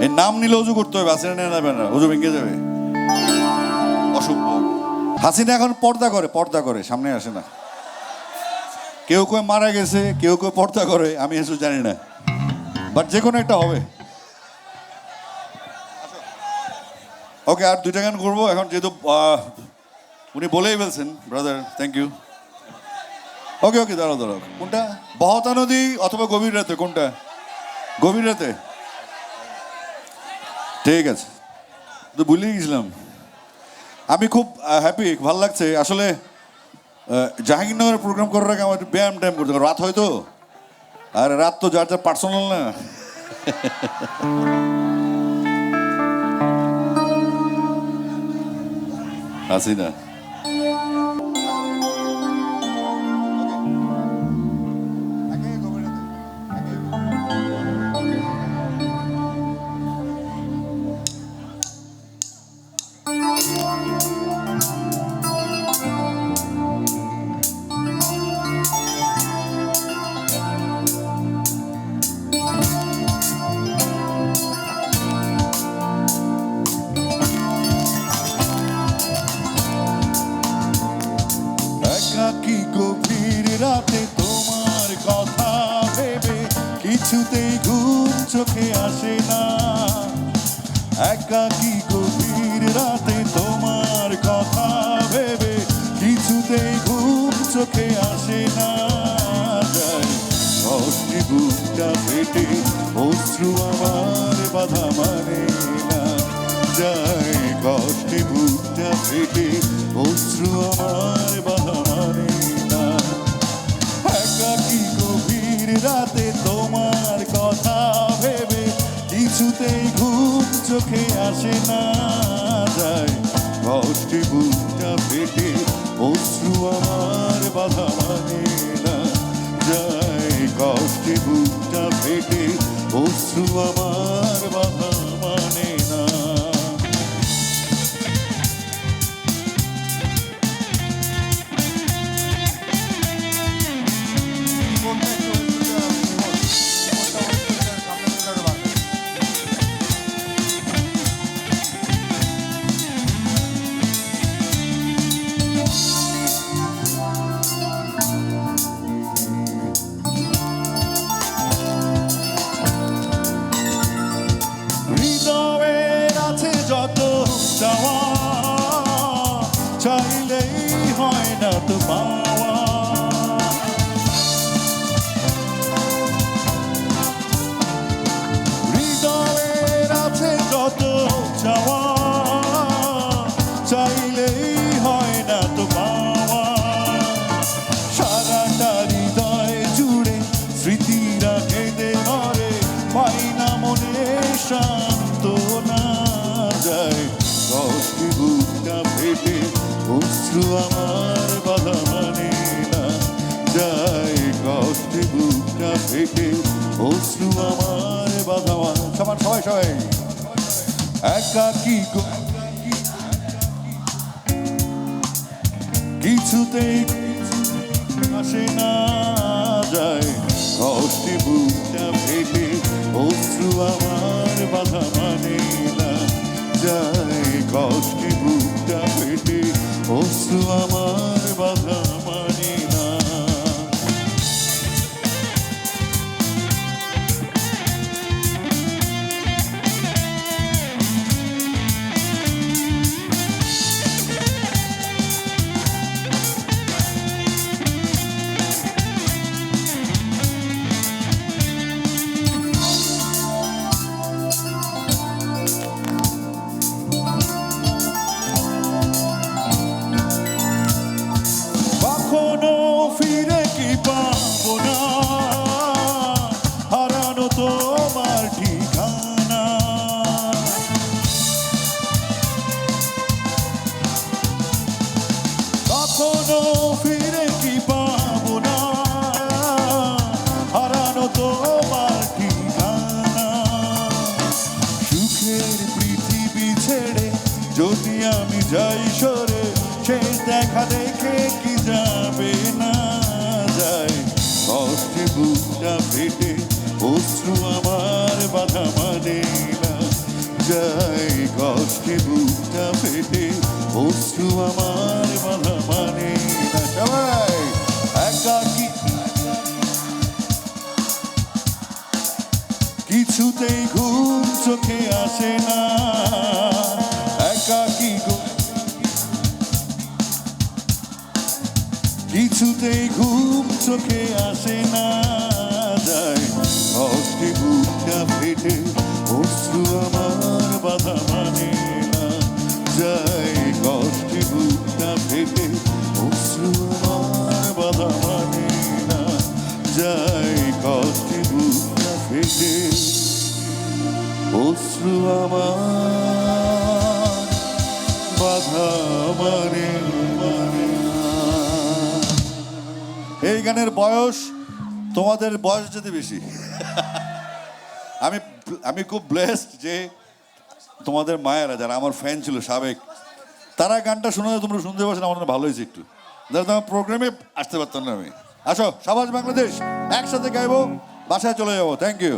এই নাম নিলে উজু করতে হবে, হাসিনা নিয়ে যাবে না, উজু ভেঙে যাবে, অশুভ। হাসিনা এখন পর্দা করে সামনে আসে না। কেউ কেউ মারা গেছে, কেউ কেউ পর্দা করে, আমি এসব জানি না, বাট যে কোনো একটা হবে। ওকে, আর দুইটা গান করবো এখন, যেহেতু উনি বলেই ফেলছেন। Brother, thank you. Okay okay, দাঁড়াও দাঁড়াও, কোনটা? বহতা নদী অথবা গভীর রাতে? কোনটা? গভীর রাতে, ঠিক আছে। তো ভুলেই গেছিলাম। আমি খুব হ্যাপি, ভালো লাগছে আসলে। জাহাঙ্গীরনগরের প্রোগ্রাম করার আগে আমার ব্যায়াম ট্যায়াম করতে, রাত হয়তো, আর রাত তো যার যার পার্সোনাল না। হাসিনা একাকী গভীর রাতে তোমার কথা ভেবে কিছুতেই ঘুম চোখে আসে না। একাকী গভীর রাতে তোমার কথা ভেবে কিছুতেই ঘুম চোখে আসে না। যায় কষ্টে বুকটা ফেটে, অশ্রু আমার বাধা মানে না। যায় কষ্টে বুকটা ফেটে, অশ্রু আমার বাধা মানে না। একাকী গভীর রাতে তোমার কথা ভেবে কিছুতেই ঘুম চোখে আসে না। যায় কষ্টে বুকটা ফেটে, অশ্রু আমার বাধা মানে না। যায় কষ্টে বুকটা ফেটে, অশ্রু আমার বাধা মানে না। হৃদয়ের আছে যত চাওয়া, চাইলেই হয় না তো পাওয়া। হৃদয়ের আছে যত চাওয়া, চাইলেই হয় না তো পাওয়া। সারাটা হৃদয় জুড়ে স্মৃতিরা কেঁদে মরে, পাই না মনে শান্ত না। যায় কষ্টে বুকটা ফেটে, অশ্রু আমার বাধা মানে না। যায় কষ্টে বুকটা ফেটে, অশ্রু আমার বাধা মানে। সমান সবাই সবাই। একাকী কিছুতেই আসে না। যায় কষ্টে বুকটা ফেটে, অশ্রু আমার বাধা মানে না। যায় কষ্টে বুকটা ফেটে, অশ্রু আমার বাধা মানে না। কখনো ফিরে কি পাবো না, হারানো তোমার ঠিকানা। কখনো ফিরে কি পাবো না, হারানো তোমার ঠিকানা। সুখের পৃথিবী ছেড়ে যদি আমি যাই সরে, সে দেখা দেখে কি যাবে না। যায় কষ্টে বুকটা ফেটে, অশ্রু আমার বাধা মানে না। যাই কষ্টে বুকটা ফেটে অশ্রু আমার বাধা মানে না সবাই একাকি কিছুতেই ঘুম চোখে আসে না একাকি কিছুতেই ঘুম চোখে আসে না যায় কষ্টে বুকটা ফেটে অশ্রু আমার বাধা মানে না যায় কষ্টে বুকটা ফেটে অশ্রু আমার বাধা মানে না যায় কষ্টে বুকটা ফেটে অশ্রু আমার বাধা মানে এই গানের বয়স তোমাদের বয়স যদি বেশি আমি আমি খুব ব্লেসড যে তোমাদের মায়েরা যারা আমার ফ্যান ছিল সাবেক তারা গানটা শুনে তোমরা শুনতে পারছো আমার ভালো হয়েছে একটু তোমার প্রোগ্রামে আসতে পারতাম না আমি আসো সাবাস বাংলাদেশ একসাথে গাইবো বাসায় চলে যাবো থ্যাংক ইউ